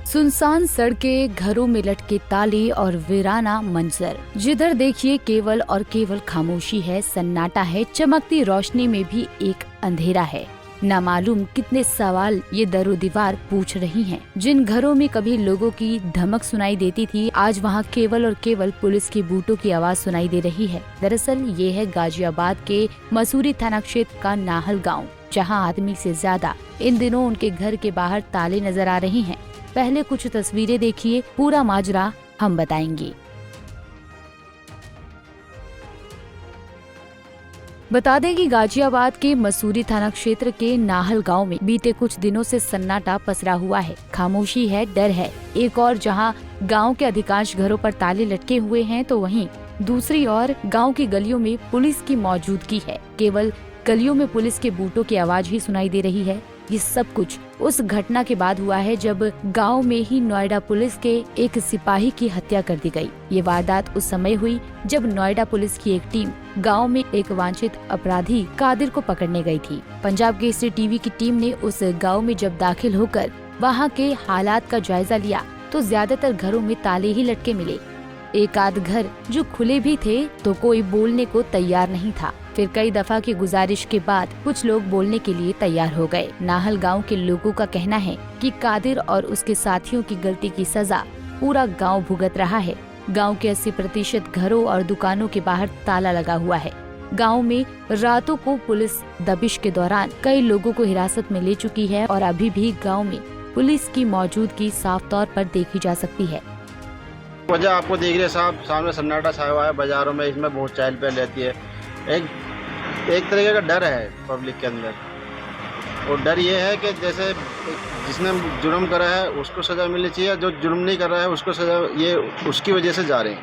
सुनसान सड़कें, घरों में लटके ताले और वीराना मंजर। जिधर देखिए केवल और केवल खामोशी है, सन्नाटा है, चमकती रोशनी में भी एक अंधेरा है। न मालूम कितने सवाल ये दरो दीवार पूछ रही हैं। जिन घरों में कभी लोगों की धमक सुनाई देती थी, आज वहाँ केवल और केवल पुलिस की बूटों की आवाज सुनाई दे रही है। दरअसल ये है गाजियाबाद के मसूरी थाना क्षेत्र का नाहल गाँव, जहाँ आदमी से ज्यादा इन दिनों उनके घर के बाहर ताले नजर आ रहे हैं। पहले कुछ तस्वीरें देखिए, पूरा माजरा हम बताएंगे। बता दें कि गाजियाबाद के मसूरी थाना क्षेत्र के नाहल गांव में बीते कुछ दिनों से सन्नाटा पसरा हुआ है। खामोशी है, डर है। एक और जहां गांव के अधिकांश घरों पर ताले लटके हुए हैं, तो वहीं दूसरी ओर गांव की गलियों में पुलिस की मौजूदगी है। केवल गलियों में पुलिस के बूटों की आवाज ही सुनाई दे रही है। ये सब कुछ उस घटना के बाद हुआ है जब गांव में ही नोएडा पुलिस के एक सिपाही की हत्या कर दी गई। ये वारदात उस समय हुई जब नोएडा पुलिस की एक टीम गांव में एक वांछित अपराधी कादिर को पकड़ने गई थी। पंजाब केसरी टीवी की टीम ने उस गांव में जब दाखिल होकर वहां के हालात का जायजा लिया तो ज्यादातर घरों में ताले ही लटके मिले। एक आध घर जो खुले भी थे तो कोई बोलने को तैयार नहीं था। फिर कई दफा की गुजारिश के बाद कुछ लोग बोलने के लिए तैयार हो गए। नाहल गांव के लोगों का कहना है कि कादिर और उसके साथियों की गलती की सजा पूरा गांव भुगत रहा है। गांव के 80% घरों और दुकानों के बाहर ताला लगा हुआ है। गांव में रातों को पुलिस दबिश के दौरान कई लोगों को हिरासत में ले चुकी है और अभी भी गाँव में पुलिस की मौजूदगी साफ तौर पर देखी जा सकती है। वजह आपको देख रहे साहब, सामने सन्नाटा छाया हुआ है। बाजारों में इसमें बहुत चहल पहल रहती है। एक तरीके का डर है पब्लिक के अंदर, और डर ये है कि जैसे जिसने जुर्म करा है उसको सज़ा मिलनी चाहिए, जो जुर्म नहीं कर रहा है उसको सज़ा, ये उसकी वजह से जा रहे हैं।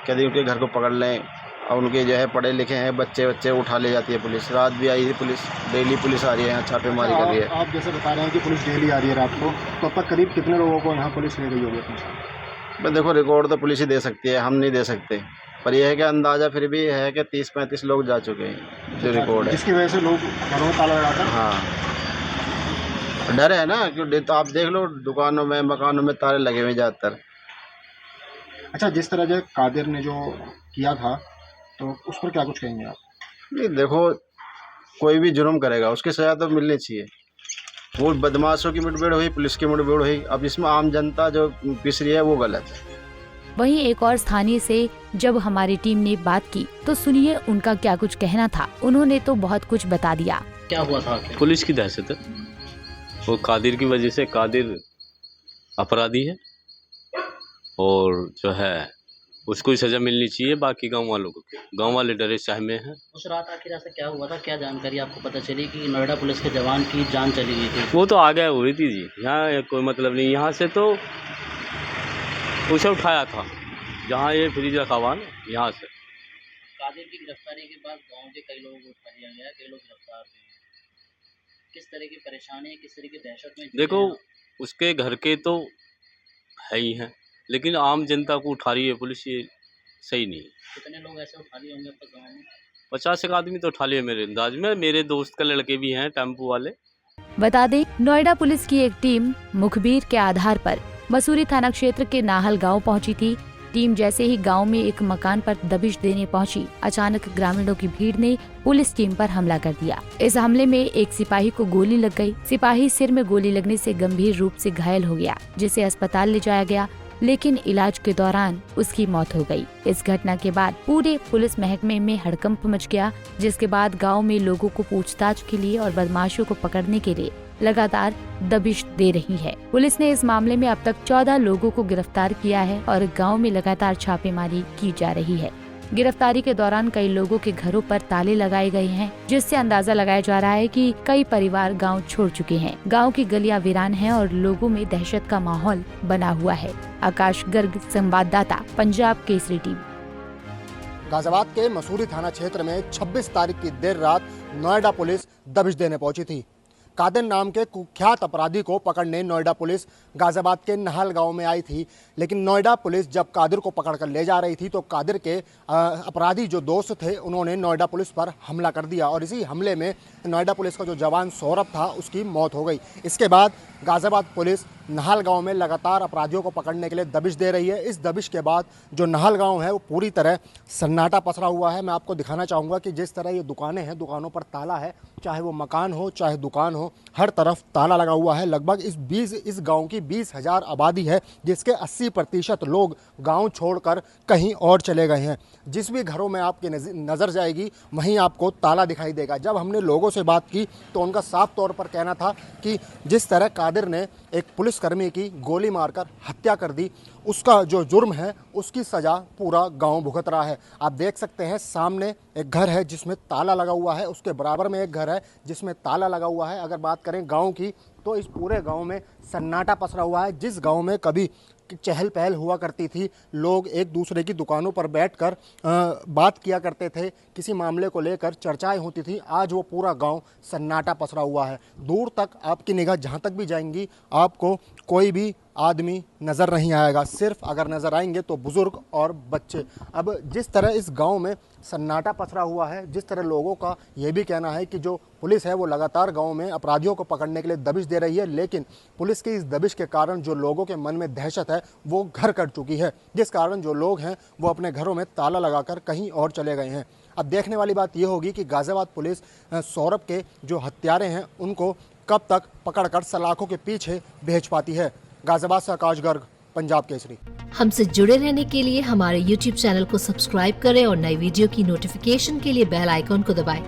कभी उनके घर को पकड़ लें और उनके जो है पढ़े लिखे हैं बच्चे उठा ले जाती है पुलिस। रात भी आई थी पुलिस, डेली पुलिस आ रही है यहाँ छापेमारी कर रही है। आप जैसे बता रहे हैं कि पुलिस डेली आ रही है रात को, तो अब तक करीब कितने लोगों को यहाँ पुलिस ले गई होगी अपने साथ? मैं देखो, रिकॉर्ड तो पुलिस ही दे सकती है, हम नहीं दे सकते, पर यह है कि अंदाज़ा फिर भी है कि 30-35 लोग जा चुके हैं जो रिकॉर्ड है। जिसकी वजह से लोग घरों में ताला लगाकर, हाँ, डर है ना, क्योंकि तो आप देख लो दुकानों में मकानों में ताले लगे हुए ज़्यादातर। अच्छा, जिस तरह जो कादिर ने जो किया था तो उस पर क्या कुछ कहेंगे आप? नहीं देखो, कोई भी जुर्म करेगा उसकी सज़ा तो मिलनी चाहिए। वो बदमाशों की मुठभेड़ हुई, पुलिस की मुठभेड़ हुई, अब इसमें आम जनता जो पिस रही है वो गलत है। वहीं एक और स्थानीय से जब हमारी टीम ने बात की तो सुनिए उनका क्या कुछ कहना था। उन्होंने तो बहुत कुछ बता दिया। क्या हुआ था? पुलिस की दहशत है, वो कादिर की वजह से। कादिर अपराधी है और जो है उसको ही सजा मिलनी चाहिए। बाकी गांव वालों को, गांव वाले डरे सहमे हैं। उस रात आखिर ऐसा क्या हुआ था? क्या जानकारी आपको पता चली कि नोएडा पुलिस के जवान की जान चली गई थी? वो तो आगे हुई थी जी, यहाँ कोई मतलब नहीं। यहाँ से तो उसे उठाया था जहाँ ये फ्रिज रखा हुआ ना, यहाँ से। कादिर की गिरफ्तारी के बाद गांव के कई लोगों को उठा लिया गया, कई लोग गिरफ्तार हुए। किस तरह की परेशानी है, किस तरह की दहशत में? देखो, उसके घर के तो है ही हैं, लेकिन आम जनता को उठा रही है पुलिस, ये सही नहीं है। कितने लोग ऐसे उठा लिए होंगे अब तक गाँव में? 50 एक आदमी तो उठा लिए मेरे अंदाज में। मेरे दोस्त के लड़के भी हैं टेम्पो वाले। बता दें, नोएडा पुलिस की एक टीम मुखबिर के आधार पर मसूरी थाना क्षेत्र के नाहल गांव पहुंची थी। टीम जैसे ही गांव में एक मकान पर दबिश देने पहुंची, अचानक ग्रामीणों की भीड़ ने पुलिस टीम पर हमला कर दिया। इस हमले में एक सिपाही को गोली लग गई। सिपाही सिर में गोली लगने से गंभीर रूप से घायल हो गया, जिसे अस्पताल ले जाया गया, लेकिन इलाज के दौरान उसकी मौत हो गई। इस घटना के बाद पूरे पुलिस महकमे में हड़कंप मच गया, जिसके बाद गांव में लोगों को पूछताछ के लिए और बदमाशों को पकड़ने के लिए लगातार दबिश दे रही है। पुलिस ने इस मामले में अब तक 14 लोगों को गिरफ्तार किया है और गांव में लगातार छापेमारी की जा रही है। गिरफ्तारी के दौरान कई लोगों के घरों पर ताले लगाए गए हैं, जिससे अंदाजा लगाया जा रहा है कि कई परिवार गांव छोड़ चुके हैं। गांव की गलियां वीरान हैं और लोगों में दहशत का माहौल बना हुआ है। आकाश गर्ग, संवाददाता, पंजाब केसरी टीवी। गाजियाबाद के मसूरी थाना क्षेत्र में 26 तारीख की देर रात नोएडा पुलिस दबिश देने पहुंची थी। कादिर नाम के कुख्यात अपराधी को पकड़ने नोएडा पुलिस गाजियाबाद के नाहल गांव में आई थी, लेकिन नोएडा पुलिस जब कादिर को पकड़कर ले जा रही थी तो कादिर के अपराधी जो दोस्त थे उन्होंने नोएडा पुलिस पर हमला कर दिया और इसी हमले में नोएडा पुलिस का जो जवान सौरभ था उसकी मौत हो गई। इसके बाद गाजियाबाद पुलिस नाहल गांव में लगातार अपराधियों को पकड़ने के लिए दबिश दे रही है। इस दबिश के बाद जो नाहल गांव है वो पूरी तरह सन्नाटा पसरा हुआ है। मैं आपको दिखाना चाहूँगा कि जिस तरह ये दुकानें हैं, दुकानों पर ताला है, चाहे वो मकान हो चाहे दुकान हो, हर तरफ ताला लगा हुआ है। लगभग इस गांव की 20,000 आबादी है, जिसके 80% लोग गांव छोड़कर कहीं और चले गए हैं। जिस भी घरों में आपकी नज़र जाएगी वहीं आपको ताला दिखाई देगा। जब हमने लोगों से बात की तो उनका साफ तौर पर कहना था कि जिस तरह कादिर ने एक पुलिसकर्मी की गोली मारकर हत्या कर दी, उसका जो जुर्म है उसकी सज़ा पूरा गांव भुगत रहा है। आप देख सकते हैं सामने एक घर है जिसमें ताला लगा हुआ है, उसके बराबर में एक घर है जिसमें ताला लगा हुआ है। अगर बात करें गांव की तो इस पूरे गांव में सन्नाटा पसरा हुआ है। जिस गांव में कभी चहल पहल हुआ करती थी, लोग एक दूसरे की दुकानों पर बैठकर बात किया करते थे, किसी मामले को लेकर चर्चाएं होती थी, आज वो पूरा गांव सन्नाटा पसरा हुआ है। दूर तक आपकी निगाह जहां तक भी जाएंगी आपको कोई भी आदमी नज़र नहीं आएगा। सिर्फ अगर नज़र आएंगे तो बुज़ुर्ग और बच्चे। अब जिस तरह इस गांव में सन्नाटा पसरा हुआ है, जिस तरह लोगों का ये भी कहना है कि जो पुलिस है वो लगातार गांव में अपराधियों को पकड़ने के लिए दबिश दे रही है, लेकिन पुलिस की इस दबिश के कारण जो लोगों के मन में दहशत है वो घर कर चुकी है, जिस कारण जो लोग हैं वो अपने घरों में ताला लगाकर कहीं और चले गए हैं। अब देखने वाली बात ये होगी कि गाज़ियाबाद पुलिस सौरभ के जो हत्यारे हैं उनको कब तक पकड़कर सलाखों के पीछे भेज पाती है। गाज़ियाबाद से आकाश गर्ग, पंजाब केसरी। हमसे जुड़े रहने के लिए हमारे YouTube चैनल को सब्सक्राइब करें और नई वीडियो की नोटिफिकेशन के लिए बेल आइकॉन को दबाएं।